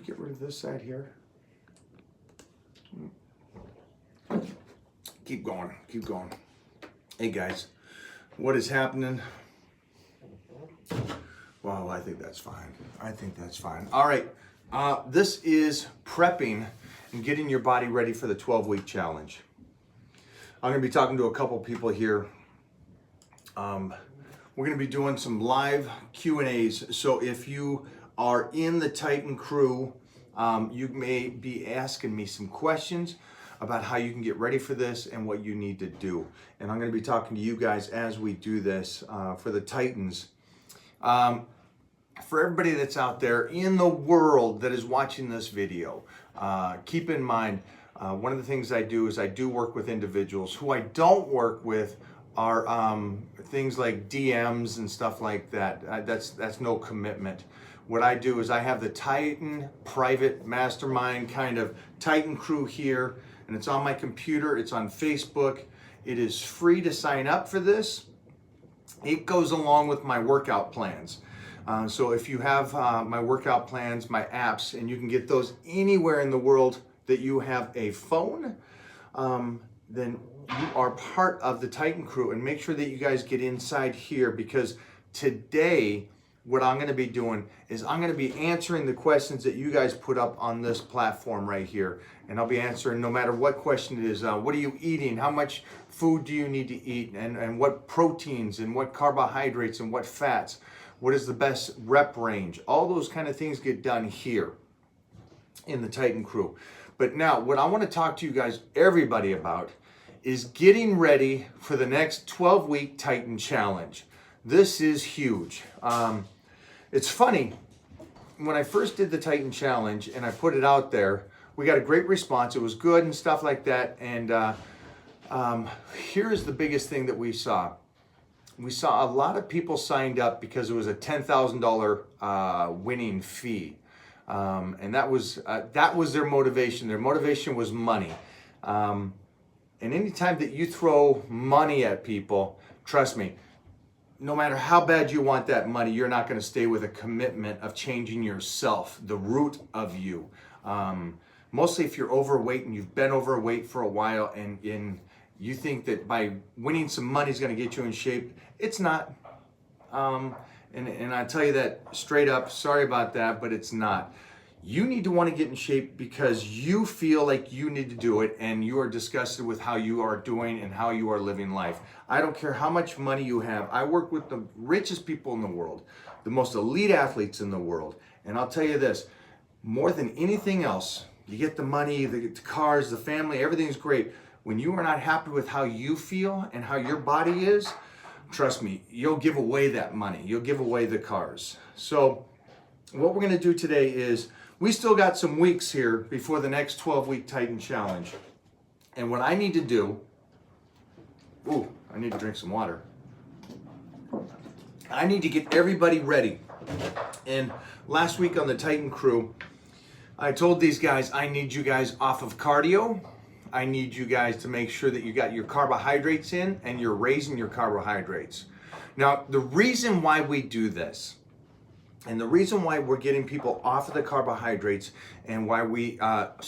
get rid of this side here? Keep going, keep going. Hey guys, what is happening? Well, I think that's fine. I think that's fine. All right, this is prepping and getting your body ready for the 12-week challenge. I'm gonna be talking to a couple people here. We're gonna be doing some live Q&As. So if you are in the Titan crew, you may be asking me some questions about how you can get ready for this and what you need to do. And I'm gonna be talking to you guys as we do this for the Titans. For everybody that's out there in the world that is watching this video, keep in mind, one of the things I do is I do work with individuals. Who I don't work with are things like DMs and stuff like that. That's no commitment. What I do is I have the Titan private mastermind kind of Titan crew here, and it's on my computer, it's on Facebook. It is free to sign up for this. It goes along with my workout plans. So if you have my workout plans, my apps, and you can get those anywhere in the world that you have a phone, then you are part of the Titan crew. And make sure that you guys get inside here, because today what I'm going to be doing is I'm going to be answering the questions that you guys put up on this platform right here. And I'll be answering no matter what question it is. What are you eating? How much food do you need to eat? And what proteins and what carbohydrates and what fats? What is the best rep range? All those kind of things get done here in the Titan crew. But now what I want to talk to you guys, everybody, about is getting ready for the next 12-week Titan challenge. This is huge. It's funny, when I first did the Titan challenge and I put it out there, we got a great response. It was good and stuff like that. And here's the biggest thing that we saw. We saw a lot of people signed up because it was a $10,000 winning fee. And that was their motivation. Their motivation was money. And anytime that you throw money at people, trust me, no matter how bad you want that money, you're not going to stay with a commitment of changing yourself, the root of you. Mostly if you're overweight and you've been overweight for a while and you think that by winning some money is going to get you in shape, it's not. And I tell you that straight up, sorry about that, but it's not. You need to want to get in shape because you feel like you need to do it and you are disgusted with how you are doing and how you are living life. I don't care how much money you have. I work with the richest people in the world, the most elite athletes in the world. And I'll tell you this, more than anything else, you get the money, the cars, the family, everything's great. When you are not happy with how you feel and how your body is, trust me, you'll give away that money. You'll give away the cars. So what we're going to do today is, we still got some weeks here before the next 12-week Titan challenge. And what I need to do, I need to drink some water. I need to get everybody ready. And last week on the Titan crew, I told these guys, I need you guys off of cardio. I need you guys to make sure that you got your carbohydrates in and you're raising your carbohydrates. Now, the reason why we do this, and the reason why we're getting people off of the carbohydrates and why we, off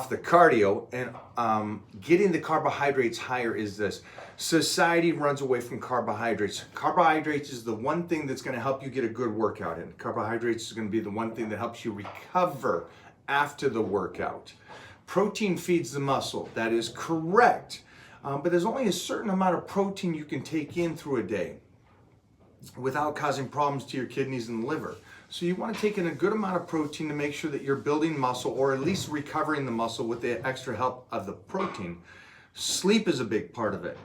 the cardio and getting the carbohydrates higher is this. Society runs away from carbohydrates. Carbohydrates is the one thing that's going to help you get a good workout in. Carbohydrates is going to be the one thing that helps you recover after the workout. Protein feeds the muscle. That is correct. But there's only a certain amount of protein you can take in through a day without causing problems to your kidneys and liver. So you want to take in a good amount of protein to make sure that you're building muscle or at least recovering the muscle with the extra help of the protein. Sleep is a big part of it.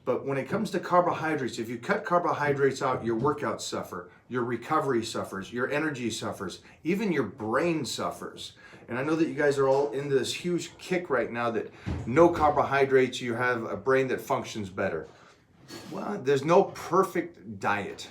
But when it comes to carbohydrates, if you cut carbohydrates out, your workouts suffer, your recovery suffers, your energy suffers, even your brain suffers. And I know that you guys are all into this huge kick right now that no carbohydrates, you have a brain that functions better. Well, there's no perfect diet.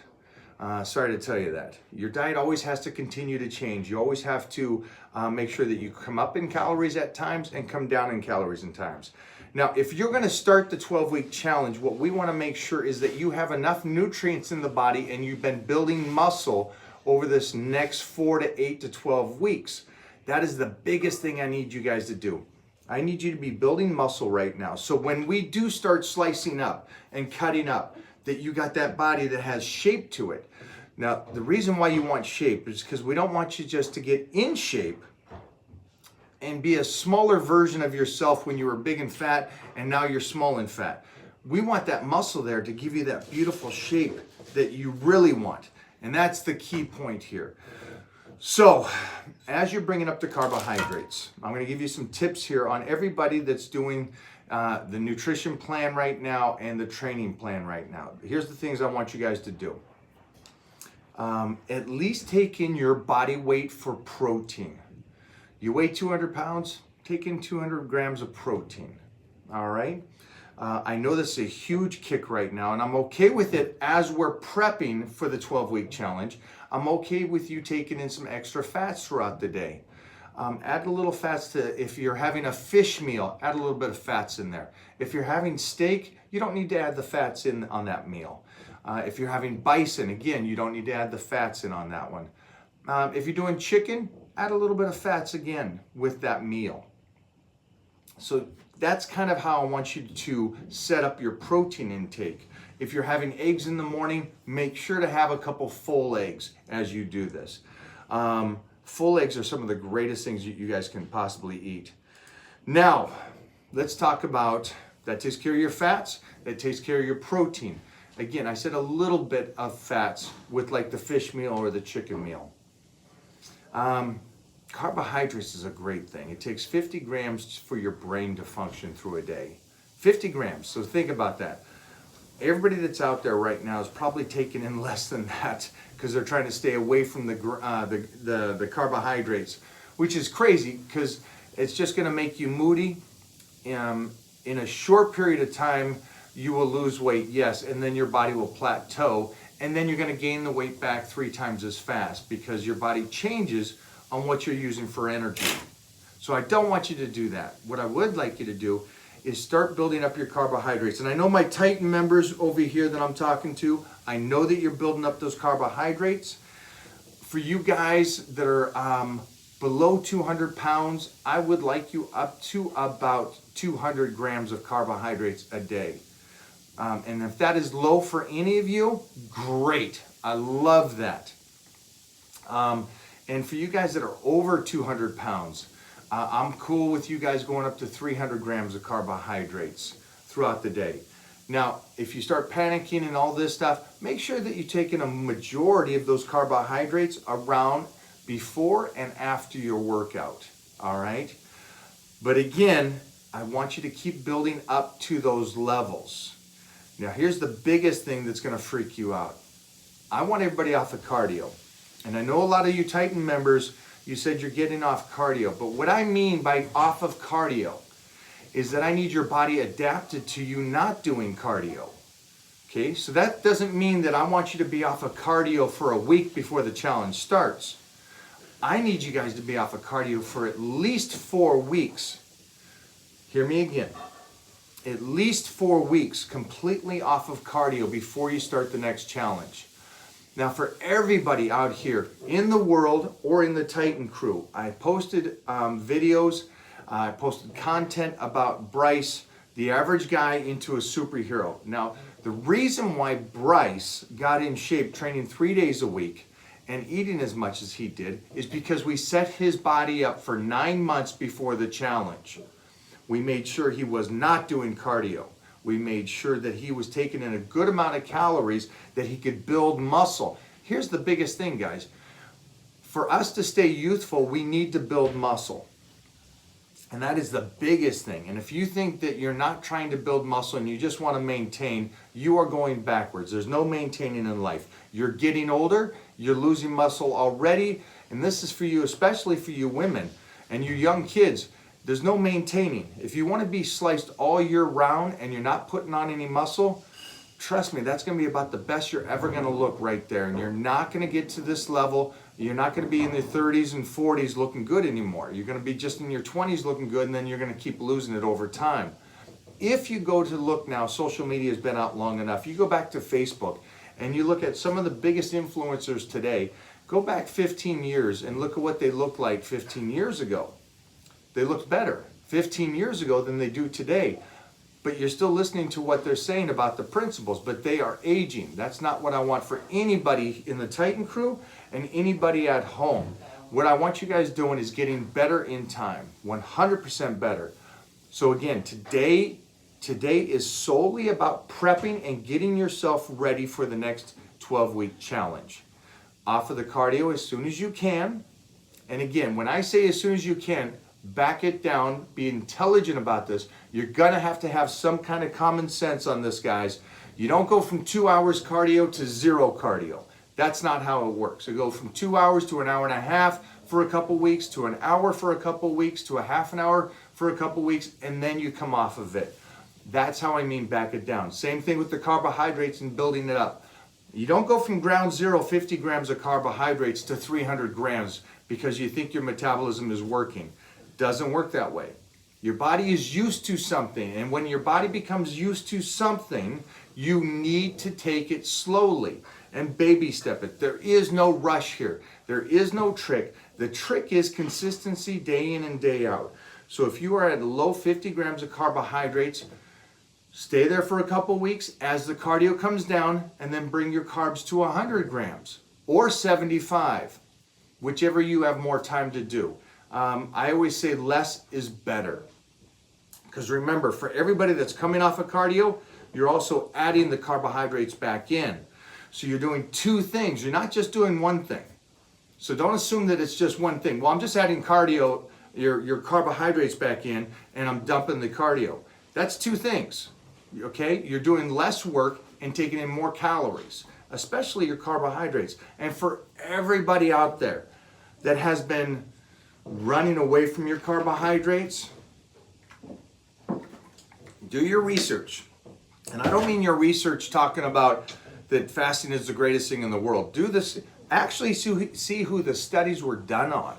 Sorry to tell you that. Your diet always has to continue to change. You always have to make sure that you come up in calories at times and come down in calories at times. Now, if you're going to start the 12-week challenge, what we want to make sure is that you have enough nutrients in the body and you've been building muscle over this next 4 to 8 to 12 weeks. That is the biggest thing I need you guys to do. I need you to be building muscle right now. So when we do start slicing up and cutting up, that you got that body that has shape to it. Now, the reason why you want shape is because we don't want you just to get in shape and be a smaller version of yourself when you were big and fat and now you're small and fat. We want that muscle there to give you that beautiful shape that you really want. And that's the key point here. So, as you're bringing up the carbohydrates, I'm going to give you some tips here on everybody that's doing the nutrition plan right now and the training plan right now. Here's the things I want you guys to do. At least take in your body weight for protein. You weigh 200 pounds, take in 200 grams of protein. All right? I know this is a huge kick right now, and I'm okay with it as we're prepping for the 12-week challenge. I'm okay with you taking in some extra fats throughout the day. Add a little fats to, if you're having a fish meal, add a little bit of fats in there. If you're having steak, you don't need to add the fats in on that meal. If you're having bison, again, you don't need to add the fats in on that one. If you're doing chicken, add a little bit of fats again with that meal. So that's kind of how I want you to set up your protein intake. If you're having eggs in the morning, make sure to have a couple full eggs as you do this. Full eggs are some of the greatest things you guys can possibly eat. Now, let's talk about, that takes care of your fats, that takes care of your protein. Again, I said a little bit of fats with like the fish meal or the chicken meal. Carbohydrates is a great thing. It takes 50 grams for your brain to function through a day. 50 grams, so think about that. Everybody that's out there right now is probably taking in less than that because they're trying to stay away from the carbohydrates, which is crazy because it's just going to make you moody. In a short period of time, you will lose weight, yes, and then your body will plateau, and then you're going to gain the weight back 3 times as fast because your body changes on what you're using for energy. So I don't want you to do that. What I would like you to do is start building up your carbohydrates. And I know my Titan members over here that I'm talking to, I know that you're building up those carbohydrates. For you guys that are below 200 pounds, I would like you up to about 200 grams of carbohydrates a day. And if that is low for any of you, great. I love that. And for you guys that are over 200 pounds, I'm cool with you guys going up to 300 grams of carbohydrates throughout the day. Now, if you start panicking and all this stuff, make sure that you're taking a majority of those carbohydrates around before and after your workout, all right? But again, I want you to keep building up to those levels. Now, here's the biggest thing that's going to freak you out. I want everybody off of cardio. And I know a lot of you Titan members, you said you're getting off cardio. But what I mean by off of cardio is that I need your body adapted to you not doing cardio. Okay, so that doesn't mean that I want you to be off of cardio for a week before the challenge starts. I need you guys to be off of cardio for at least 4 weeks. Hear me again. At least 4 weeks completely off of cardio before you start the next challenge. Now, for everybody out here in the world or in the Titan crew, I posted videos, I posted content about Bryce, the average guy into a superhero. Now, the reason why Bryce got in shape training 3 days a week and eating as much as he did is because we set his body up for 9 months before the challenge. We made sure he was not doing cardio. We made sure that he was taking in a good amount of calories that he could build muscle. Here's the biggest thing, guys. For us to stay youthful, we need to build muscle. And that is the biggest thing. And if you think that you're not trying to build muscle and you just want to maintain, you are going backwards. There's no maintaining in life. You're getting older, you're losing muscle already, and this is for you, especially for you women and you young kids. There's no maintaining. If you want to be sliced all year round and you're not putting on any muscle, trust me, that's going to be about the best you're ever going to look right there. And you're not going to get to this level. You're not going to be in the 30s and 40s looking good anymore. You're going to be just in your 20s looking good, and then you're going to keep losing it over time. If you go to look now, social media has been out long enough. You go back to Facebook and you look at some of the biggest influencers today, Go back 15 years and look at what they looked like 15 years ago. They looked better 15 years ago than they do today. But you're still listening to what they're saying about the principles, but they are aging. That's not what I want for anybody in the Titan crew and anybody at home. What I want you guys doing is getting better in time, 100% better. So again, today is solely about prepping and getting yourself ready for the next 12-week challenge. Offer the cardio as soon as you can. And again, when I say as soon as you can, back it down, be intelligent about this. You're gonna have to have some kind of common sense on this, guys. You don't go from 2 hours cardio to 0 cardio. That's not how it works. You go from 2 hours to an hour and a half for a couple weeks, to an hour for a couple weeks, to a half an hour for a couple weeks, and then you come off of it. That's how I mean back it down. Same thing with the carbohydrates and building it up. You don't go from ground zero, 50 grams of carbohydrates, to 300 grams because you think your metabolism is working. Doesn't work that way. Your body is used to something, and when your body becomes used to something, you need to take it slowly and baby step it. There is no rush here. There is no trick. The trick is consistency day in and day out. So if you are at low 50 grams of carbohydrates, stay there for a couple weeks as the cardio comes down, and then bring your carbs to 100 grams or 75, whichever you have more time to do. I always say less is better. Because remember, for everybody that's coming off of cardio, you're also adding the carbohydrates back in. So you're doing two things. You're not just doing one thing. So don't assume that it's just one thing. Well, I'm just adding cardio, your carbohydrates back in, and I'm dumping the cardio. That's two things. Okay? You're doing less work and taking in more calories, especially your carbohydrates. And for everybody out there that has been running away from your carbohydrates, do your research. And I don't mean your research talking about that fasting is the greatest thing in the world. Do this, actually see who the studies were done on.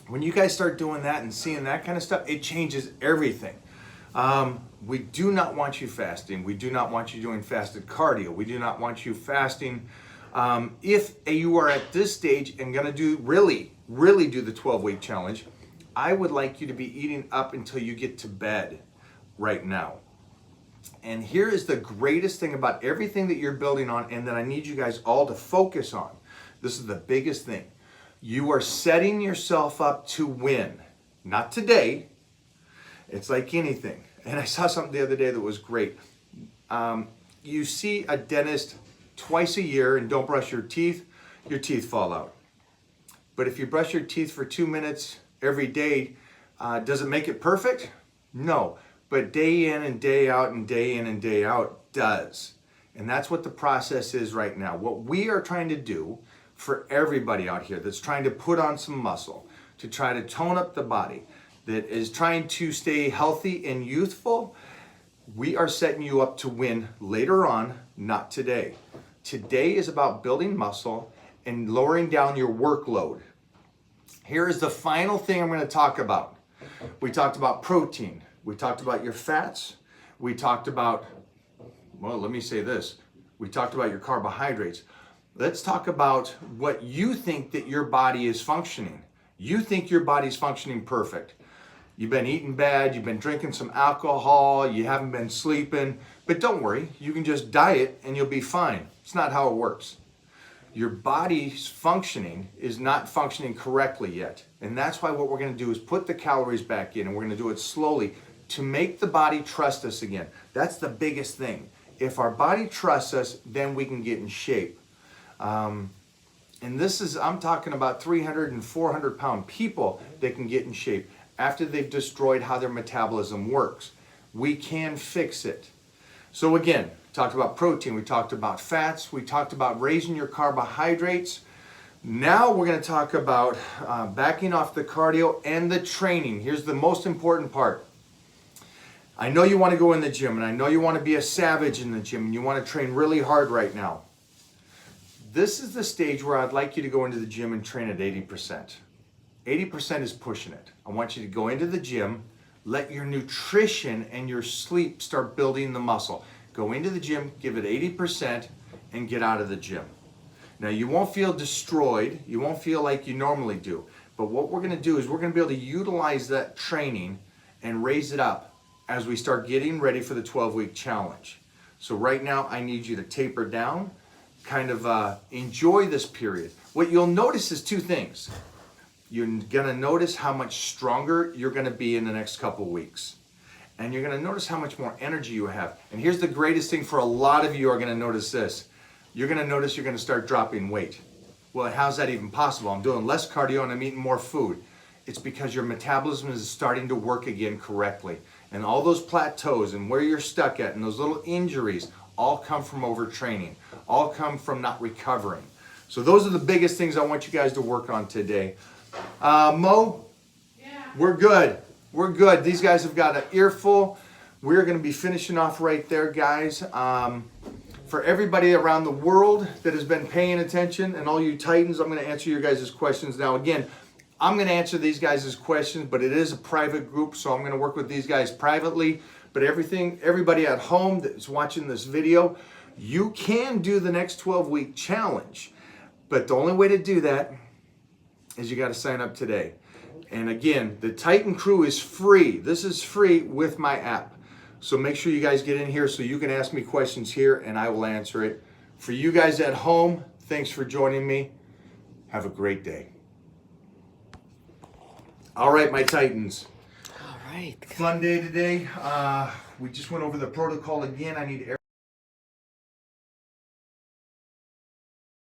When you guys start doing that and seeing that kind of stuff, it changes everything. We do not want you fasting. We do not want you doing fasted cardio. We do not want you fasting. If you are at this stage and gonna do really do the 12-week challenge, I would like you to be eating up until you get to bed right now. And here is the greatest thing about everything that you're building on, and that I need you guys all to focus on. This is the biggest thing. You are setting yourself up to win. Not today. It's like anything. And I saw something the other day that was great. You see a dentist twice a year and don't brush your teeth fall out. But if you brush your teeth for 2 minutes every day, does it make it perfect? No. But day in and day out and day in and day out does. And that's what the process is right now. What we are trying to do for everybody out here that's trying to put on some muscle, to try to tone up the body, that is trying to stay healthy and youthful, we are setting you up to win later on, not today. Today is about building muscle and lowering down your workload. Here is the final thing I'm going to talk about. We talked about protein. We talked about your fats. We talked about, well, let me say this. We talked about your carbohydrates. Let's talk about what you think that your body is functioning. You think your body's functioning perfect. You've been eating bad, you've been drinking some alcohol, you haven't been sleeping, but don't worry, you can just diet and you'll be fine. It's not how it works. Your body's functioning is not functioning correctly yet. And that's why what we're gonna do is put the calories back in, and we're gonna do it slowly to make the body trust us again. That's the biggest thing. If our body trusts us, then we can get in shape. And this is, I'm talking about 300 and 400 pound people that can get in shape after they've destroyed how their metabolism works. We can fix it. So again, talked about protein, we talked about fats, we talked about raising your carbohydrates. Now we're going to talk about backing off the cardio and the training. Here's the most important part. I know you want to go in the gym, and I know you want to be a savage in the gym, and you want to train really hard right now. This is the stage where I'd like you to go into the gym and train at 80%. 80% is pushing it. I want you to go into the gym, let your nutrition and your sleep start building the muscle. Go into the gym, give it 80%, and get out of the gym. Now you won't feel destroyed, you won't feel like you normally do, but what we're gonna do is we're gonna be able to utilize that training and raise it up as we start getting ready for the 12-week challenge. So right now I need you to taper down, kind of enjoy this period. What you'll notice is two things. You're gonna notice how much stronger you're gonna be in the next couple weeks. And you're gonna notice how much more energy you have. And here's the greatest thing for a lot of you are gonna notice this. You're gonna notice you're gonna start dropping weight. Well, how's that even possible? I'm doing less cardio and I'm eating more food. It's because your metabolism is starting to work again correctly. And all those plateaus and where you're stuck at and those little injuries all come from overtraining, all come from not recovering. So those are the biggest things I want you guys to work on today. Mo, yeah. We're good. We're good. These guys have got an earful. We're going to be finishing off right there, guys. For everybody around the world that has been paying attention and all you Titans, I'm going to answer your guys' questions. Now, again, I'm going to answer these guys' questions, but it is a private group, so I'm going to work with these guys privately. But everybody at home that's watching this video, you can do the next 12-week challenge. But the only way to do that is you got to sign up today. And again, the Titan Crew is free. This is free with my app. So make sure you guys get in here so you can ask me questions here and I will answer it. For you guys at home, thanks for joining me. Have a great day. All right, my Titans. All right. Fun day today. We just went over the protocol again. I need